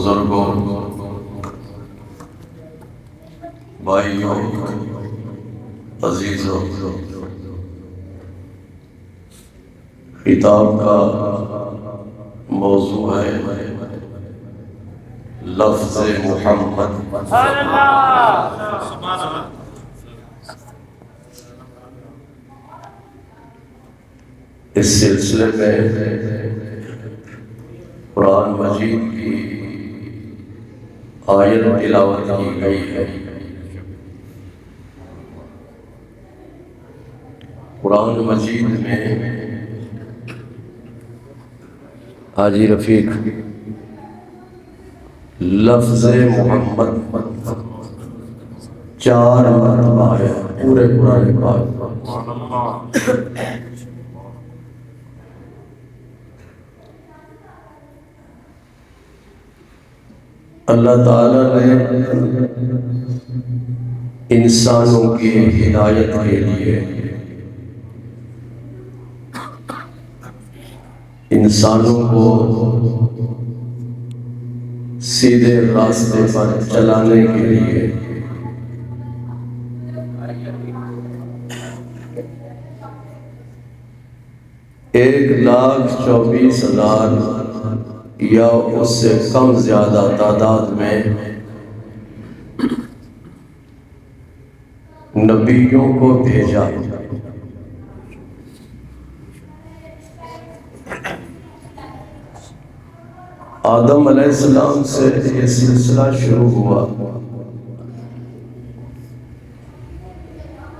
بزرگوں، بھائیوں، عزیزوں، خطاب کا موضوع ہے لفظ محمد۔ اس سلسلے میں قرآن مجید کی آیت تلاوت کی گئی ہے۔ قرآن مجید میں حاجی رفیق لفظ محمد 4 مرتبہ ہے پورے قرآن پاک۔ اللہ تعالیٰ نے انسانوں کی ہدایت کے لیے انسانوں کو سیدھے راستے پر چلانے کے لیے ایک 1,24,000 یا اس سے کم زیادہ تعداد میں نبیوں کو بھیجا۔ آدم علیہ السلام سے یہ سلسلہ شروع ہوا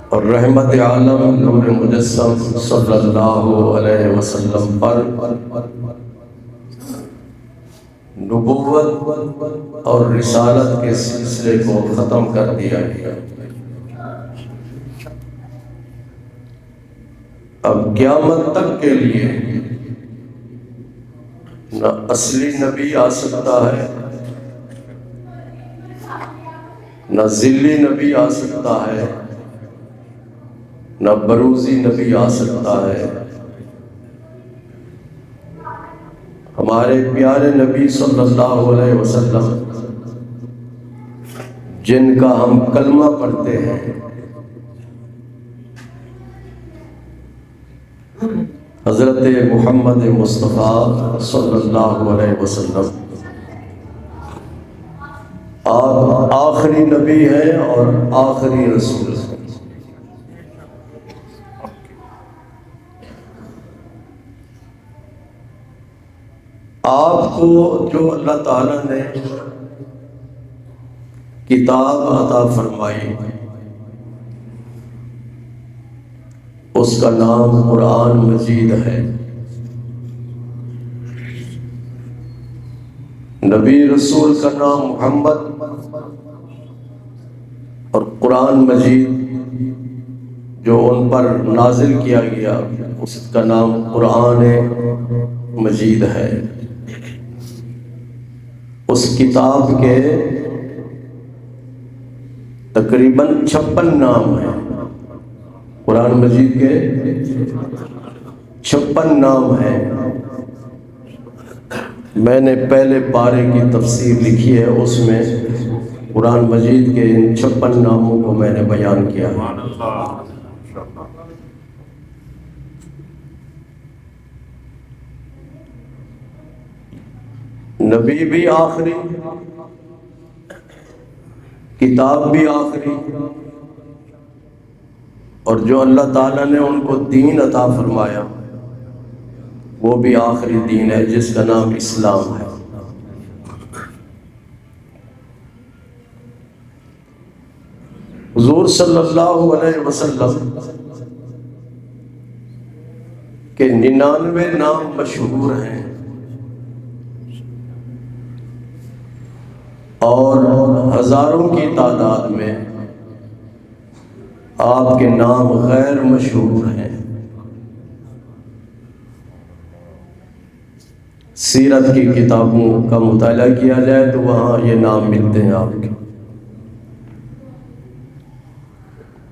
اور رحمت عالم نور مجسم صلی اللہ علیہ وسلم پر نبوت اور رسالت کے سلسلے کو ختم کر دیا گیا۔ اب قیامت تک کے لیے نہ اصلی نبی آ سکتا ہے، نہ ذلی نبی آ سکتا ہے، نہ بروزی نبی آ سکتا ہے۔ ہمارے پیارے نبی صلی اللہ علیہ وسلم جن کا ہم کلمہ پڑھتے ہیں، حضرت محمد مصطفیٰ صلی اللہ علیہ وسلم، آپ آخری نبی ہیں اور آخری رسول ہیں۔ آپ کو جو اللہ تعالیٰ نے کتاب عطا فرمائی اس کا نام قرآن مجید ہے۔ نبی رسول کا نام محمد اور قرآن مجید جو ان پر نازل کیا گیا اس کا نام قرآن مجید ہے۔ اس کتاب کے تقریباً 56 نام ہیں۔ قرآن مجید کے 56 نام ہیں۔ میں نے پہلے پارے کی تفسیر لکھی ہے، اس میں قرآن مجید کے ان 56 ناموں کو میں نے بیان کیا ہے۔ نبی بھی آخری، کتاب بھی آخری، اور جو اللہ تعالیٰ نے ان کو دین عطا فرمایا وہ بھی آخری دین ہے جس کا نام اسلام ہے۔ حضور صلی اللہ علیہ وسلم کے 99 نام مشہور ہیں اور ہزاروں کی تعداد میں آپ کے نام غیر مشہور ہیں۔ سیرت کی کتابوں کا مطالعہ کیا جائے تو وہاں یہ نام ملتے ہیں آپ کے۔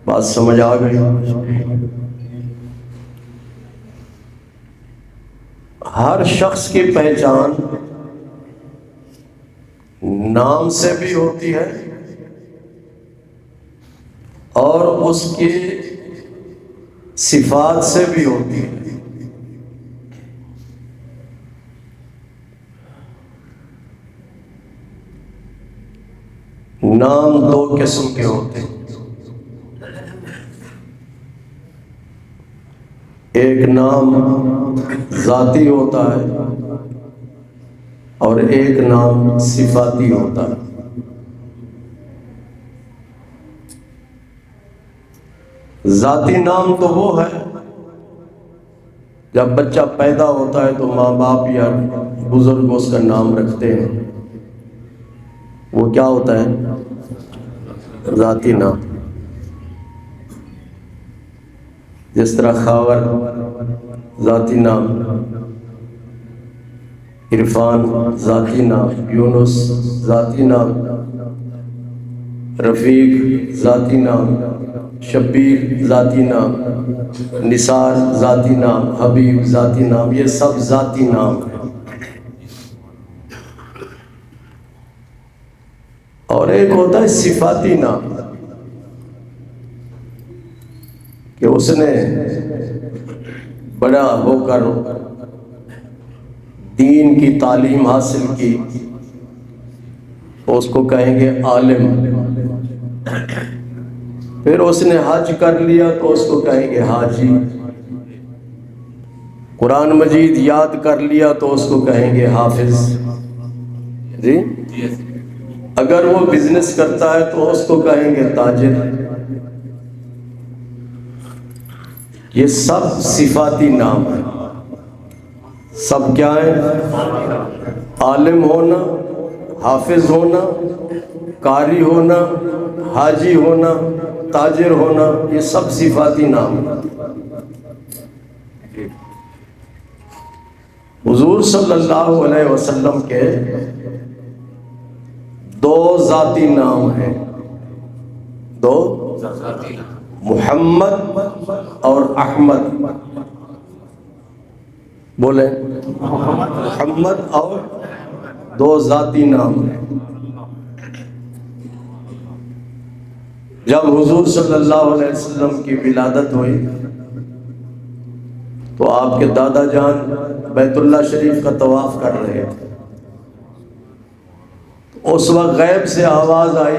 بات سمجھ آ گئی؟ ہر شخص کی پہچان نام سے بھی ہوتی ہے اور اس کی صفات سے بھی ہوتی ہے۔ نام دو قسم کے ہوتے ہیں، ایک نام ذاتی ہوتا ہے اور ایک نام صفاتی ہوتا ہے۔ ذاتی نام تو وہ ہے جب بچہ پیدا ہوتا ہے تو ماں باپ یا بزرگ اس کا نام رکھتے ہیں، وہ کیا ہوتا ہے؟ ذاتی نام۔ جس طرح خاور ذاتی نام، عرفان ذاتی نام، یونس ذاتی نام، رفیق ذاتی نام، شبیر ذاتی نام، نثار ذاتی نام، حبیب ذاتی نام، یہ سب ذاتی نام ہیں۔ اور ایک ہوتا ہے صفاتی نام کہ اس نے بڑا ہو کر دین کی تعلیم حاصل کی تو اس کو کہیں گے عالم، پھر اس نے حج کر لیا تو اس کو کہیں گے حاجی، قرآن مجید یاد کر لیا تو اس کو کہیں گے حافظ۔ جی، اگر وہ بزنس کرتا ہے تو اس کو کہیں گے تاجر۔ یہ سب صفاتی نام ہیں۔ سب کیا ہے؟ عالم ہونا، حافظ ہونا، قاری ہونا، حاجی ہونا، تاجر ہونا، یہ سب صفاتی نام ہیں۔ حضور صلی اللہ علیہ وسلم کے دو ذاتی نام ہیں، دو محمد اور احمد۔ بولیں، محمد اور دو ذاتی نام ہیں۔ جب حضور صلی اللہ علیہ وسلم کی ولادت ہوئی تو آپ کے دادا جان بیت اللہ شریف کا طواف کر رہے تھے، اس وقت غیب سے آواز آئی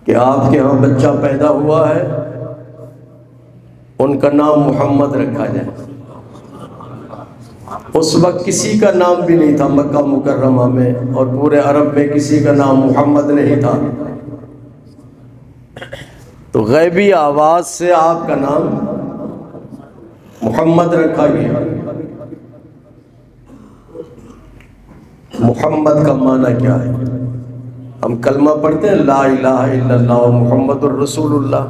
کہ آپ کے ہاں بچہ پیدا ہوا ہے، ان کا نام محمد رکھا جائے۔ اس وقت کسی کا نام بھی نہیں تھا مکہ مکرمہ میں، اور پورے عرب میں کسی کا نام محمد نہیں تھا، تو غیبی آواز سے آپ کا نام محمد رکھا گیا۔ محمد کا معنی کیا ہے؟ ہم کلمہ پڑھتے ہیں لا الہ الا اللہ محمد الرسول اللہ۔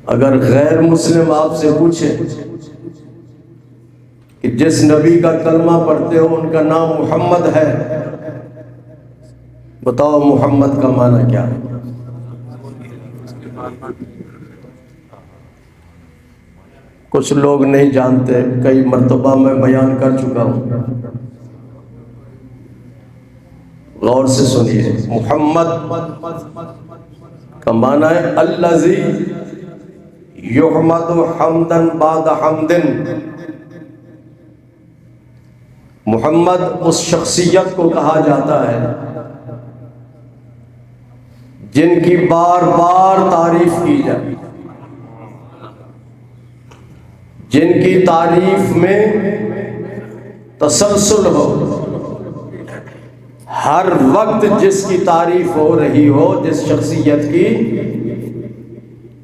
اگر غیر مسلم آپ سے پوچھے کہ جس نبی کا کلمہ پڑھتے ہو ان کا نام محمد ہے، بتاؤ محمد کا معنی کیا ہے؟ کچھ لوگ نہیں جانتے، کئی مرتبہ میں بیان کر چکا ہوں، غور سے سنیے۔ محمد کا معنی ہے الذی یحمد حمدا بعد حمد۔ محمد اس شخصیت کو کہا جاتا ہے جن کی بار بار تعریف کی جائے، جن کی تعریف میں تسلسل ہو، ہر وقت جس کی تعریف ہو رہی ہو جس شخصیت کی،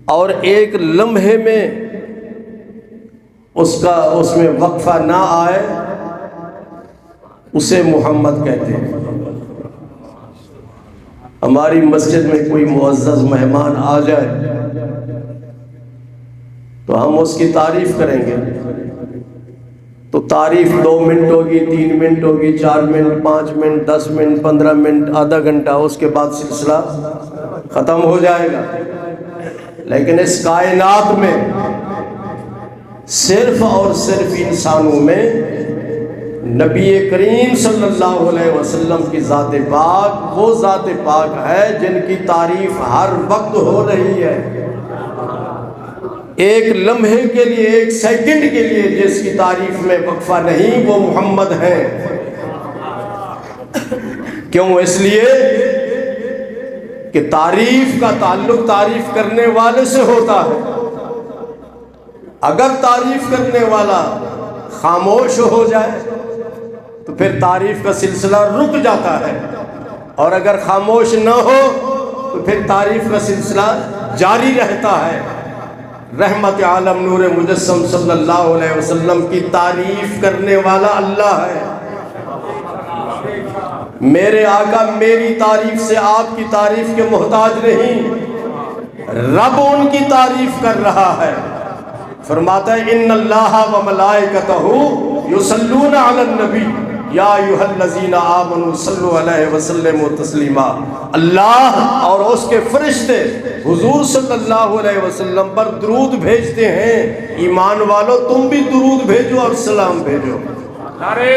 اور ایک لمحے میں اس میں وقفہ نہ آئے، اسے محمد کہتے ہیں۔ ہماری مسجد میں کوئی معزز مہمان آ جائے تو ہم اس کی تعریف کریں گے، تو تعریف 2 منٹ ہوگی، 3 منٹ ہوگی، 4 منٹ، 5 منٹ، 10 منٹ، 15 منٹ، آدھا گھنٹہ، اس کے بعد سلسلہ ختم ہو جائے گا۔ لیکن اس کائنات میں صرف اور صرف انسانوں میں نبی کریم صلی اللہ علیہ وسلم کی ذات پاک وہ ذات پاک ہے جن کی تعریف ہر وقت ہو رہی ہے، ایک لمحے کے لیے، ایک سیکنڈ کے لیے جس کی تعریف میں وقفہ نہیں، وہ محمد ہیں۔ کیوں؟ اس لیے کہ تعریف کا تعلق تعریف کرنے والے سے ہوتا ہے۔ اگر تعریف کرنے والا خاموش ہو جائے تو پھر تعریف کا سلسلہ رک جاتا ہے، اور اگر خاموش نہ ہو تو پھر تعریف کا سلسلہ جاری رہتا ہے۔ رحمت عالم نور مجسم صلی اللہ علیہ وسلم کی تعریف کرنے والا اللہ ہے۔ میرے آقا میری تعریف سے آپ کی تعریف کے محتاج نہیں، رب ان کی تعریف کر رہا ہے۔ فرماتا ہے ان اللہ و ملائکتہ یصلون علی النبی یا ایھا الذین آمنوا صلوا علیہ وسلم تسلیما۔ اللہ اور اس کے فرشتے حضور صلی اللہ علیہ وسلم پر درود بھیجتے ہیں۔ ایمان والو تم بھی درود بھیجو اور سلام بھیجو۔ نعرہ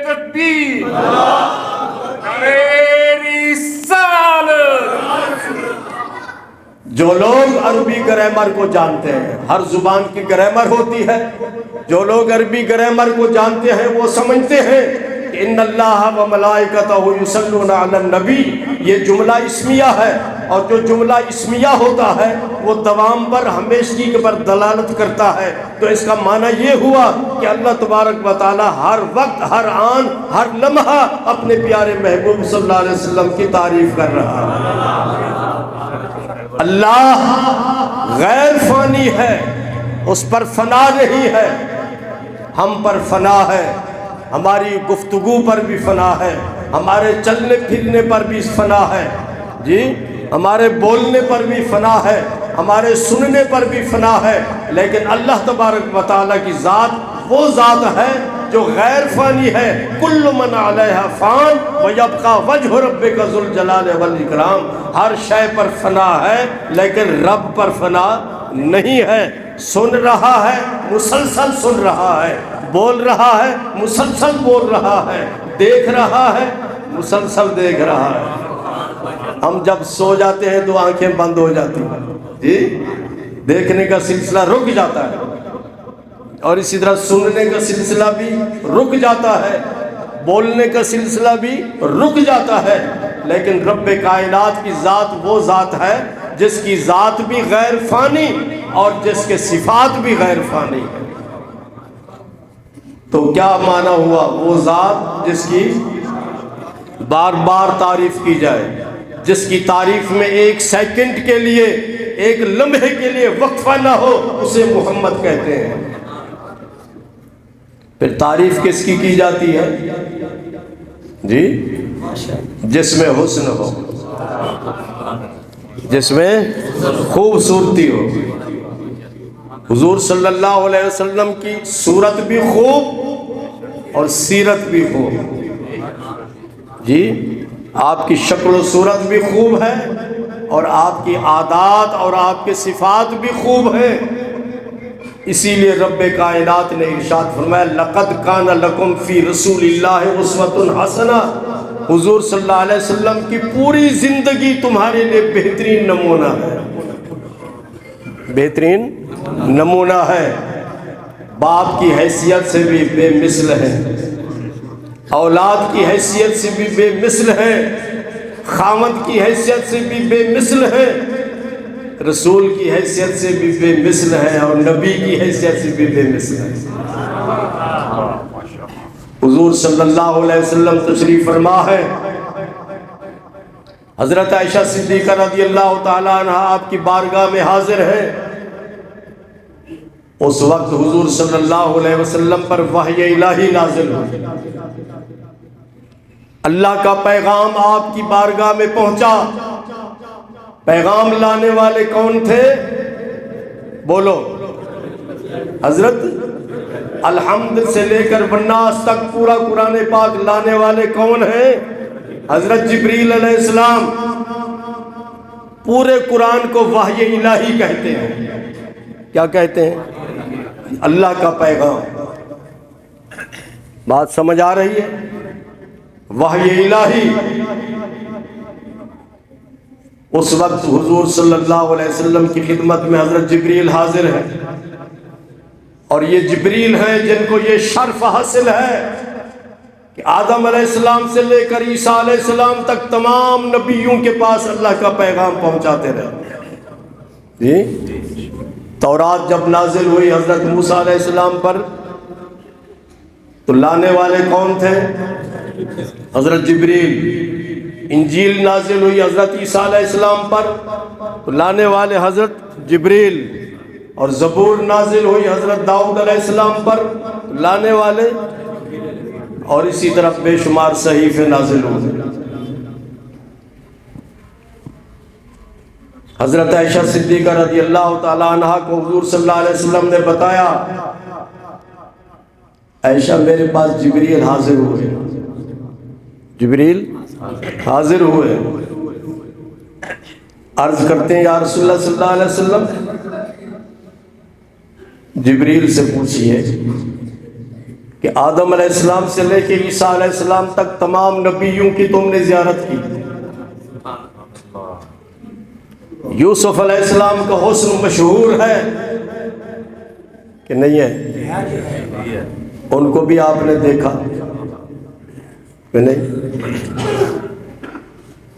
تکبیر، نعرہ رسالت۔ جو لوگ عربی گرامر کو جانتے ہیں، ہر زبان کی گرامر ہوتی ہے، جو لوگ عربی گرامر کو جانتے ہیں وہ سمجھتے ہیں کہ ان اللہ و ملائکتہ یصلون علی النبی، یہ جملہ اسمیہ ہے، اور جو جملہ اسمیہ ہوتا ہے وہ دوام پر، ہمیشگی پر دلالت کرتا ہے۔ تو اس کا معنی یہ ہوا کہ اللہ تبارک و تعالی ہر وقت، ہر آن، ہر لمحہ اپنے پیارے محبوب صلی اللہ علیہ وسلم کی تعریف کر رہا ہے۔ اللہ غیر فانی ہے، اس پر فنا نہیں ہے، ہم پر فنا ہے، ہماری گفتگو پر بھی فنا ہے، ہمارے چلنے پھرنے پر بھی فنا ہے، جی ہمارے بولنے پر بھی فنا ہے، ہمارے سننے پر بھی فنا ہے، لیکن اللہ تبارک و تعالیٰ کی ذات وہ ذات ہے جو غیر فانی ہے۔ کل من علیہا فان ویبقی وجہ ربک ذو الجلال والاکرام۔ ہر شے پر فنا ہے لیکن رب پر فنا نہیں ہے۔ سن رہا ہے، مسلسل سن رہا ہے، بول رہا ہے، مسلسل بول رہا ہے، دیکھ رہا ہے، مسلسل دیکھ رہا ہے۔ ہم جب سو جاتے ہیں تو آنکھیں بند ہو جاتی ہیں، جی دیکھنے کا سلسلہ رک جاتا ہے، اور اسی طرح سننے کا سلسلہ بھی رک جاتا ہے، بولنے کا سلسلہ بھی رک جاتا ہے، لیکن رب کائنات کی ذات وہ ذات ہے جس کی ذات بھی غیر فانی اور جس کے صفات بھی غیر فانی ہے۔ تو کیا معنی ہوا؟ وہ ذات جس کی بار بار تعریف کی جائے، جس کی تعریف میں ایک سیکنڈ کے لیے، ایک لمحے کے لیے وقفہ نہ ہو، اسے محمد کہتے ہیں۔ پھر تعریف کس کی جاتی ہے؟ جی جس میں حسن ہو، جس میں خوبصورتی ہو۔ حضور صلی اللہ علیہ وسلم کی صورت بھی خوب اور سیرت بھی خوب، جی آپ کی شکل و صورت بھی خوب ہے، اور آپ کی عادات اور آپ کے صفات بھی خوب ہیں۔ اسی لیے رب کائنات نے ارشاد فرمایا لقد کان لکم فی رسول اللہ اسوۃ حسنہ۔ حضور صلی اللہ علیہ وسلم کی پوری زندگی تمہارے لیے بہترین نمونہ ہے، بہترین نمونہ ہے۔ باپ کی حیثیت سے بھی بے مثل ہے، اولاد کی حیثیت سے بھی بے مثل ہے، خاوند کی حیثیت سے بھی بے مثل ہے، رسول کی حیثیت سے بھی بے مثل ہے، اور نبی کی حیثیت سے بھی بے مثل ہے۔ حضور صلی اللہ علیہ وسلم تشریف فرما ہے، حضرت عائشہ صدیقہ رضی اللہ تعالیٰ عنہ آپ کی بارگاہ میں حاضر ہے۔ اس وقت حضور صلی اللہ علیہ وسلم پر وحی الہی نازل ہوئی، اللہ کا پیغام آپ کی بارگاہ میں پہنچا۔ پیغام لانے والے کون تھے؟ بولو۔ حضرت الحمد سے لے کر والناس تک پورا قرآن پاک لانے والے کون ہیں؟ حضرت جبریل علیہ السلام۔ پورے قرآن کو وحی الہی کہتے ہیں۔ کیا کہتے ہیں؟ اللہ کا پیغام۔ بات سمجھ آ رہی ہے؟ وحی الہی اس وقت حضور صلی اللہ علیہ وسلم کی خدمت میں حضرت جبریل حاضر ہے، اور یہ جبریل ہیں جن کو یہ شرف حاصل ہے کہ آدم علیہ السلام سے لے کر عیسیٰ علیہ السلام تک تمام نبیوں کے پاس اللہ کا پیغام پہنچاتے رہے۔ جی تورات جب نازل ہوئی حضرت موسیٰ علیہ السلام پر تو لانے والے کون تھے؟ حضرت جبریل۔ انجیل نازل ہوئی حضرت عیسیٰ علیہ السلام پر تو لانے والے حضرت جبریل، اور زبور نازل ہوئی حضرت داؤد علیہ السلام پر تو لانے والے، اور اسی طرح بے شمار صحیفے نازل ہوئے۔ حضرت عائشہ صدیقہ رضی اللہ تعالی عنہ کو حضور صلی اللہ علیہ وسلم نے بتایا، عائشہ میرے پاس جبریل حاضر ہوئے، جبریل حاضر ہوئے، عرض کرتے ہیں یا رسول اللہ صلی اللہ علیہ وسلم جبریل سے پوچھئے کہ آدم علیہ السلام سے لے کے عیسیٰ علیہ السلام تک تمام نبیوں کی تم نے زیارت کی، یوسف علیہ السلام کا حسن مشہور ہے کہ نہیں ہے؟ ان کو بھی آپ نے دیکھا کہ نہیں؟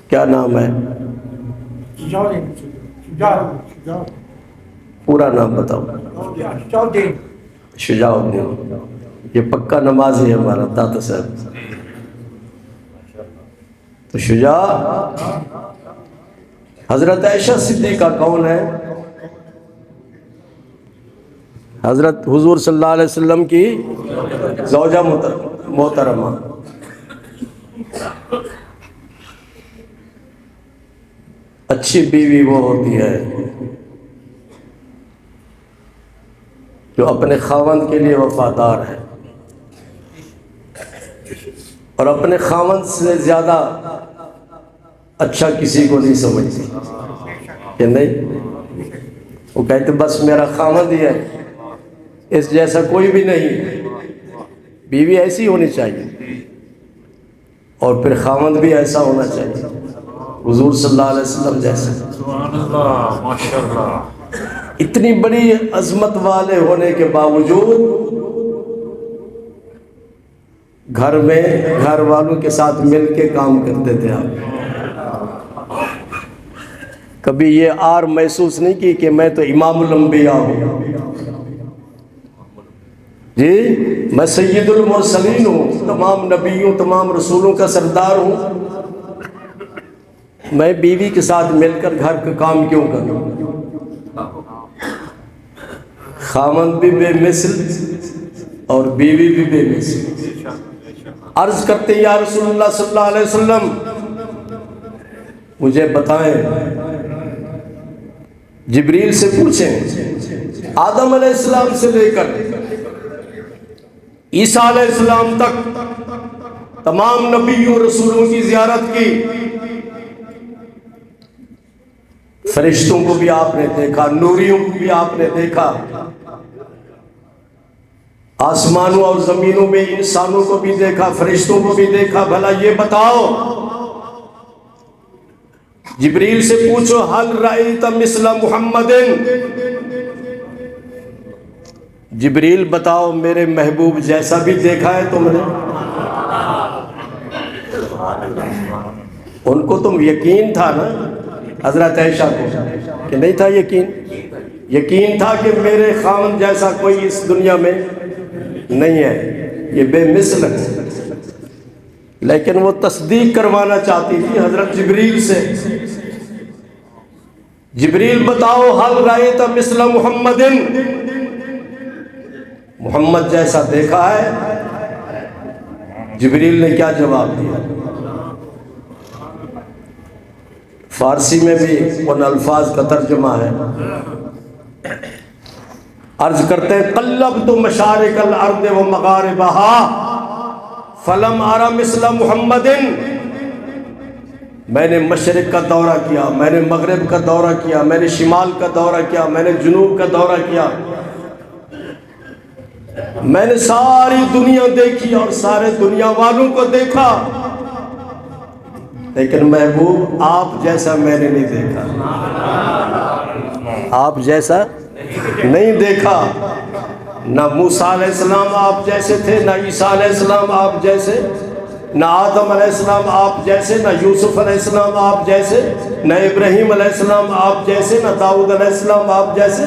کیا نام ہے؟ پورا نام بتاؤ۔ شجاع الدین، یہ پکا نمازی ہے ہمارا داتا صاحب۔ تو شجاع حضرت عائشہ صدیقہ کون ہے؟ حضرت حضور صلی اللہ علیہ وسلم کی زوجہ محترمہ۔ اچھی بیوی وہ ہوتی ہے جو اپنے خاوند کے لیے وفادار ہے، اور اپنے خاوند سے زیادہ اچھا کسی کو نہیں سمجھتی کہ نہیں؟ وہ کہتے بس میرا خاوند ہی ہے، اس جیسا کوئی بھی نہیں۔ بیوی ایسی ہونی چاہیے، اور پھر خاوند بھی ایسا ہونا چاہیے حضور صلی اللہ علیہ وسلم جیسا۔ سبحان اللہ، ماشاءاللہ۔ اتنی بڑی عظمت والے ہونے کے باوجود گھر میں گھر والوں کے ساتھ مل کے کام کرتے تھے آپ۔ کبھی یہ آر محسوس نہیں کی کہ میں تو امام الانبیاء ہوں، جی میں سید المرسلین ہوں، تمام نبیوں تمام رسولوں کا سردار ہوں، میں بیوی کے ساتھ مل کر گھر کا کام کیوں کروں؟ خاوند بھی بے مثل اور بیوی بھی بے مثل۔ عرض کرتے ہیں یا رسول اللہ صلی اللہ علیہ وسلم مجھے بتائیں، جبریل سے پوچھیں آدم علیہ السلام سے لے کر عیسیٰ علیہ السلام تک تمام نبیوں رسولوں کی زیارت کی، فرشتوں کو بھی آپ نے دیکھا، نوریوں کو بھی آپ نے دیکھا، آسمانوں اور زمینوں میں انسانوں کو بھی دیکھا، فرشتوں کو بھی دیکھا، بھلا یہ بتاؤ، جبریل سے پوچھو حل رأیت مثل محمد، جبریل بتاؤ میرے محبوب جیسا بھی دیکھا ہے تم نے؟ ان کو تم یقین تھا نا حضرت عائشہ کو کہ نہیں تھا یقین؟ یقین تھا کہ میرے خاوند جیسا کوئی اس دنیا میں نہیں ہے، یہ بے مثل ہے، لیکن وہ تصدیق کروانا چاہتی تھی حضرت جبریل سے۔ جبریل بتاؤ حل رأیت مثل محمد، محمد جیسا دیکھا ہے؟ جبریل نے کیا جواب دیا؟ فارسی میں بھی ان الفاظ کا ترجمہ ہے، عرض کرتے ہیں قلبت مشارق الارض و مغاربها فلم ارى مثل محمد، میں نے مشرق کا دورہ کیا، میں نے مغرب کا دورہ کیا، میں نے شمال کا دورہ کیا، میں نے جنوب کا دورہ کیا، میں نے ساری دنیا دیکھی اور سارے دنیا والوں کو دیکھا، لیکن محبوب آپ جیسا میں نے نہیں دیکھا، آپ جیسا نہیں دیکھا۔ نہ موسیٰ علیہ السلام آپ جیسے تھے، نہ عیسیٰ علیہ السلام آپ جیسے، نہ آدم علیہ السلام آپ جیسے، نہ یوسف علیہ السلام آپ جیسے، نہ ابراہیم علیہ السلام آپ جیسے، نہ داؤد علیہ السلام آپ جیسے۔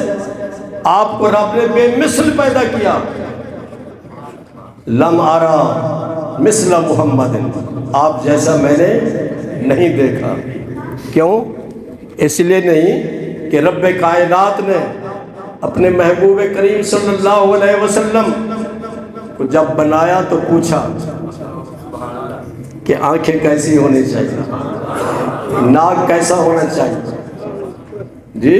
آپ کو رب نے بے مثل پیدا کیا۔ لم ارا مثل محمد، آپ جیسا میں نے نہیں دیکھا۔ کیوں؟ اس لیے نہیں کہ رب کائنات نے اپنے محبوب کریم صلی اللہ علیہ وسلم کو جب بنایا تو پوچھا کہ آنکھیں کیسی ہونی چاہیے، ناک کیسا ہونا چاہیے، جی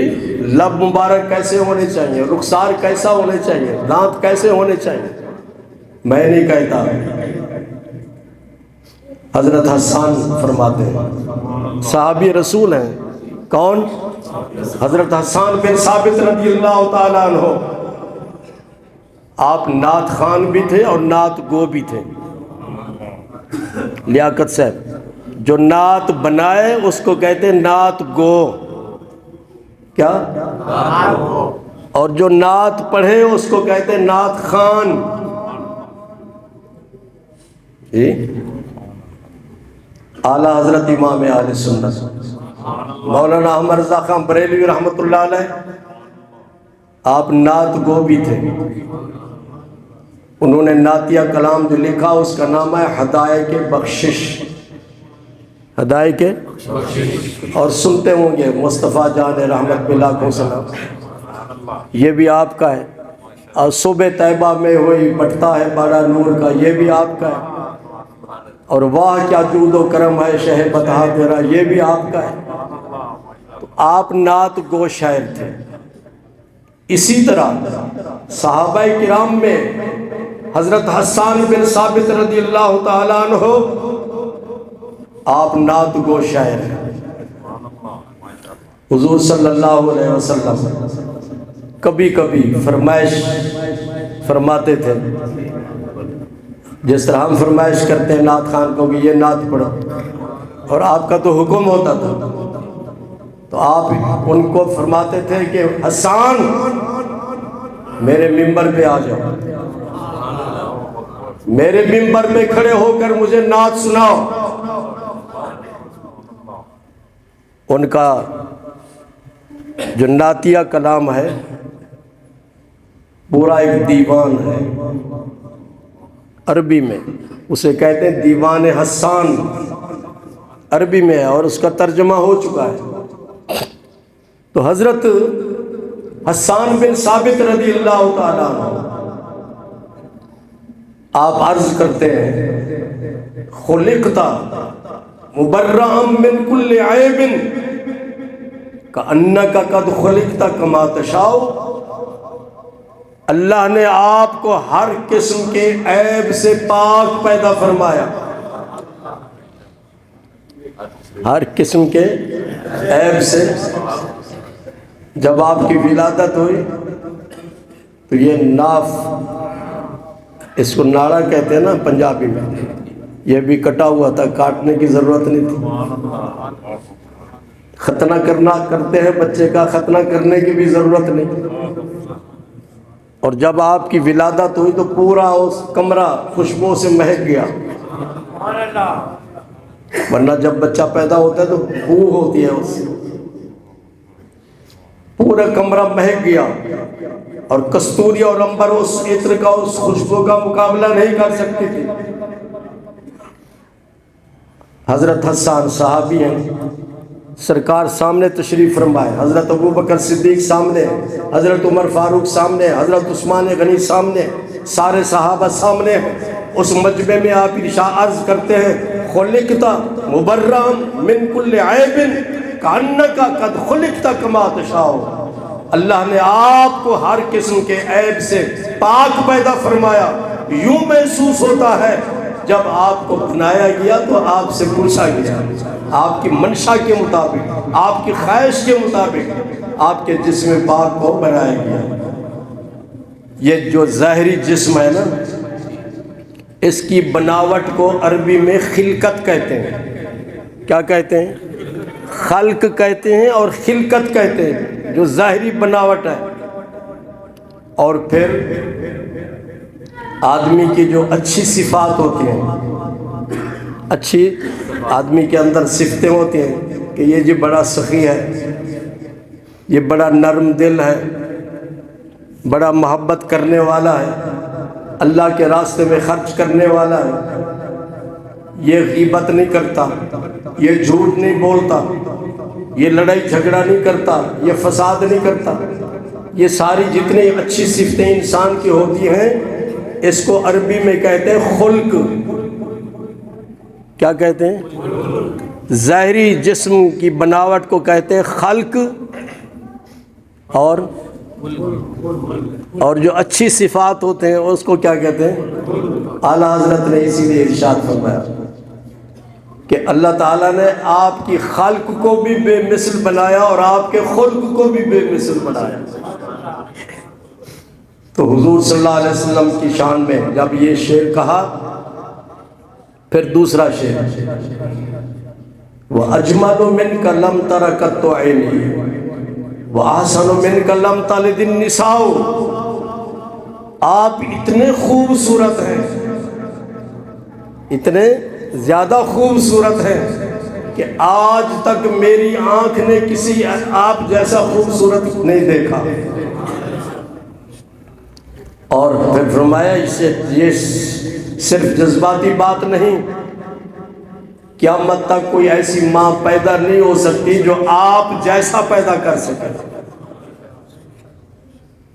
لب مبارک کیسے ہونے چاہیے، رخسار کیسا ہونے چاہیے، دانت کیسے ہونے چاہیے۔ میں نہیں کہتا، حضرت حسان فرماتے ہیں، صحابی رسول ہیں۔ کون؟ حضرت حسان بن ثابت رضی اللہ تعالیٰ عنہ۔ آپ نعت خوان بھی تھے اور نعت گو بھی تھے۔ لیاقت صاحب جو نعت بنائے اس کو کہتے ہیں نعت گو، کیا؟ اور جو نعت پڑھے اس کو کہتے ہیں نعت خوان۔ جی اعلیٰ حضرت امام اہل سنت مولانا احمد رضا خان بریلوی رحمۃ اللہ علیہ، آپ نعت گو بھی تھے۔ انہوں نے نعتیہ کلام جو لکھا اس کا نام ہے ہدایت بخشش، ہدایت اور سنتے ہوں گے مصطفیٰ جان رحمت باللہ کو سلام، یہ بھی آپ کا ہے۔ اور صبح طیبہ میں ہوئی بٹتا ہے بارہ نور کا، یہ بھی آپ کا ہے۔ اور واہ کیا جود و کرم ہے شہ بتہا تیرا، یہ بھی آپ کا ہے۔ تو آپ نعت گو شاعر تھے۔ اسی طرح صحابہ کرام میں حضرت حسان بن ثابت رضی اللہ تعالیٰ عنہ، آپ نعت گو شاعر ہیں۔ حضور صلی اللہ علیہ وسلم کبھی کبھی فرمائش فرماتے تھے، جس طرح ہم فرمائش کرتے ہیں نعت خوان کو کہ یہ نعت پڑھو، اور آپ کا تو حکم ہوتا تھا، تو آپ ان کو فرماتے تھے کہ حسان میرے ممبر پہ آ جاؤ، میرے ممبر پہ کھڑے ہو کر مجھے نعت سناؤ۔ ان کا جو نعتیہ کلام ہے پورا ایک دیوان ہے، عربی میں اسے کہتے ہیں دیوان حسان، عربی میں ہے اور اس کا ترجمہ ہو چکا ہے۔ تو حضرت حسان بن ثابت رضی اللہ تعالیٰ عنہ آپ عرض کرتے ہیں خلقتا مبرأ من کل عیب کأنک قد خلقت کما تشاء، اللہ نے آپ کو ہر قسم کے عیب سے پاک پیدا فرمایا، ہر قسم کے عیب سے۔ جب آپ کی ولادت ہوئی تو یہ ناف، اس کو ناڑا کہتے ہیں نا پنجابی میں، یہ بھی کٹا ہوا تھا، کاٹنے کی ضرورت نہیں تھی۔ ختنہ کرنا کرتے ہیں بچے کا، ختنہ کرنے کی بھی ضرورت نہیں۔ اور جب آپ کی ولادت ہوئی تو پورا اس کمرہ خوشبو سے مہک گیا، ورنہ جب بچہ پیدا ہوتا ہے تو بو ہوتی ہے اس سے، پورا کمرہ مہک گیا، اور کستوری اور عنبر اس عطر کا، اس خوشبو کا مقابلہ نہیں کر سکتی تھی۔ حضرت حسان صحابی ہیں، سرکار سامنے تشریف فرمائے، حضرت ابوبکر صدیق سامنے، حضرت عمر فاروق سامنے، حضرت عثمان غنی سامنے، سارے صحابہ سامنے۔ اس مجمع میں آپ ارشاد عرض کرتے ہیں خلقتا مبرأ من کل عیب کأنک قد خلقت کما تشاء، اللہ نے آپ کو ہر قسم کے عیب سے پاک پیدا فرمایا۔ یوں محسوس ہوتا ہے جب آپ کو بنایا گیا تو آپ سے پوچھا گیا، آپ کی منشا کے مطابق، آپ کی خواہش کے مطابق آپ کے جسم پاک کو بنایا گیا۔ یہ جو ظاہری جسم ہے نا، اس کی بناوٹ کو عربی میں خلقت کہتے ہیں۔ کیا کہتے ہیں؟ خلق کہتے ہیں اور خلقت کہتے ہیں، جو ظاہری بناوٹ ہے۔ اور پھر آدمی کی جو اچھی صفات ہوتی ہیں، اچھی آدمی کے اندر صفتیں ہوتی ہیں کہ یہ جی بڑا سخی ہے، یہ بڑا نرم دل ہے، بڑا محبت کرنے والا ہے، اللہ کے راستے میں خرچ کرنے والا ہے، یہ غیبت نہیں کرتا، یہ جھوٹ نہیں بولتا، یہ لڑائی جھگڑا نہیں کرتا، یہ فساد نہیں کرتا۔ یہ ساری جتنی اچھی صفتیں انسان کی ہوتی ہیں، اس کو عربی میں کہتے ہیں خلق۔ کیا کہتے ہیں؟ ظاہری جسم کی بناوٹ کو کہتے ہیں خلق، اور جو اچھی صفات ہوتے ہیں اس کو کیا کہتے ہیں؟ اعلیٰ حضرت نے اسی لیے ارشاد فرمایا کہ اللہ تعالیٰ نے آپ کی خلق کو بھی بے مثل بنایا اور آپ کے خلق کو بھی بے مثل بنایا۔ تو حضور صلی اللہ علیہ وسلم کی شان میں جب یہ شعر کہا، پھر دوسرا شعر، وَأَجْمَلُ مِنْكَ لَمْ تَرَ قَطُّ عَيْنِي وَأَحْسَنُ مِنْكَ لَمْ تَلِدِ النِّسَاءُ۔ آپ اتنے خوبصورت ہیں، اتنے زیادہ خوبصورت ہیں کہ آج تک میری آنکھ نے کسی آپ جیسا خوبصورت نہیں دیکھا۔ اور پھر فرمایا یہ صرف جذباتی بات نہیں، قیامت تک کوئی ایسی ماں پیدا نہیں ہو سکتی جو آپ جیسا پیدا کر سکے۔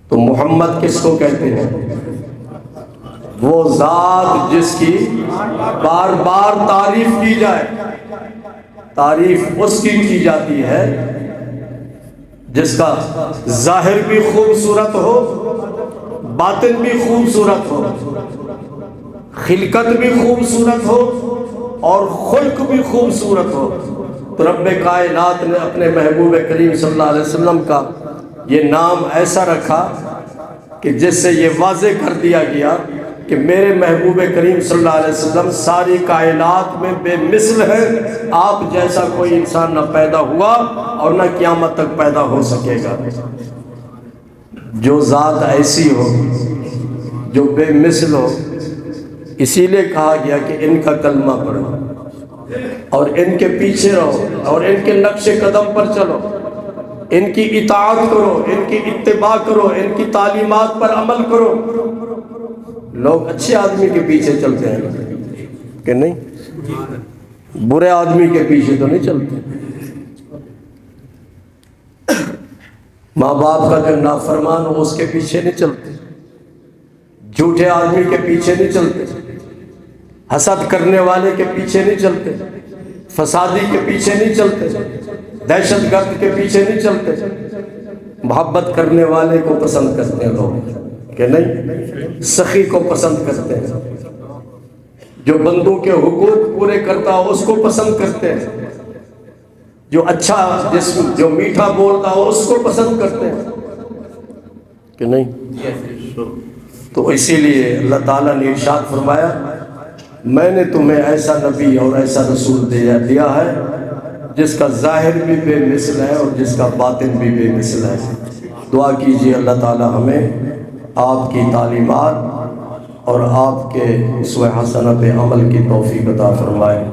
تو محمد کس کو کہتے ہیں؟ وہ ذات جس کی بار بار تعریف کی جائے۔ تعریف اس کی جاتی ہے جس کا ظاہر بھی خوبصورت ہو، باطن بھی خوبصورت ہو، خلقت بھی خوبصورت ہو اور خلق بھی خوبصورت ہو۔ تو رب کائنات نے اپنے محبوب کریم صلی اللہ علیہ وسلم کا یہ نام ایسا رکھا کہ جس سے یہ واضح کر دیا گیا کہ میرے محبوب کریم صلی اللہ علیہ وسلم ساری کائنات میں بے مثل ہے۔ آپ جیسا کوئی انسان نہ پیدا ہوا اور نہ قیامت تک پیدا ہو سکے گا۔ جو ذات ایسی ہو، جو بے مثل ہو، اسی لیے کہا گیا کہ ان کا کلمہ پڑھو اور ان کے پیچھے رہو اور ان کے نقش قدم پر چلو، ان کی اطاعت کرو، ان کی اتباع کرو، ان کی تعلیمات پر عمل کرو۔ لوگ اچھے آدمی کے پیچھے چلتے ہیں کہ نہیں؟ برے آدمی کے پیچھے تو نہیں چلتے۔ ماں باپ کا جو نافرمان ہو اس کے پیچھے نہیں چلتے، جھوٹے آدمی کے پیچھے نہیں چلتے، حسد کرنے والے کے پیچھے نہیں چلتے، فسادی کے پیچھے نہیں چلتے، دہشت گرد کے پیچھے نہیں چلتے۔ محبت کرنے والے کو پسند کرتے ہیں لوگ کہ نہیں؟ سخی کو پسند کرتے ہیں، جو بندوں کے حقوق پورے کرتا ہو اس کو پسند کرتے ہیں، جو اچھا جسم جو میٹھا بولتا ہو اس کو پسند کرتے ہیں کہ نہیں؟ تو اسی لیے اللہ تعالیٰ نے ارشاد فرمایا میں نے تمہیں ایسا نبی اور ایسا رسول دیا ہے جس کا ظاہر بھی بے مثل ہے اور جس کا باطن بھی بے مثل ہے۔ دعا کیجیے اللہ تعالیٰ ہمیں آپ کی تعلیمات اور آپ کے اسوہ حسنہ پہ عمل کی توفیق عطا فرمائے۔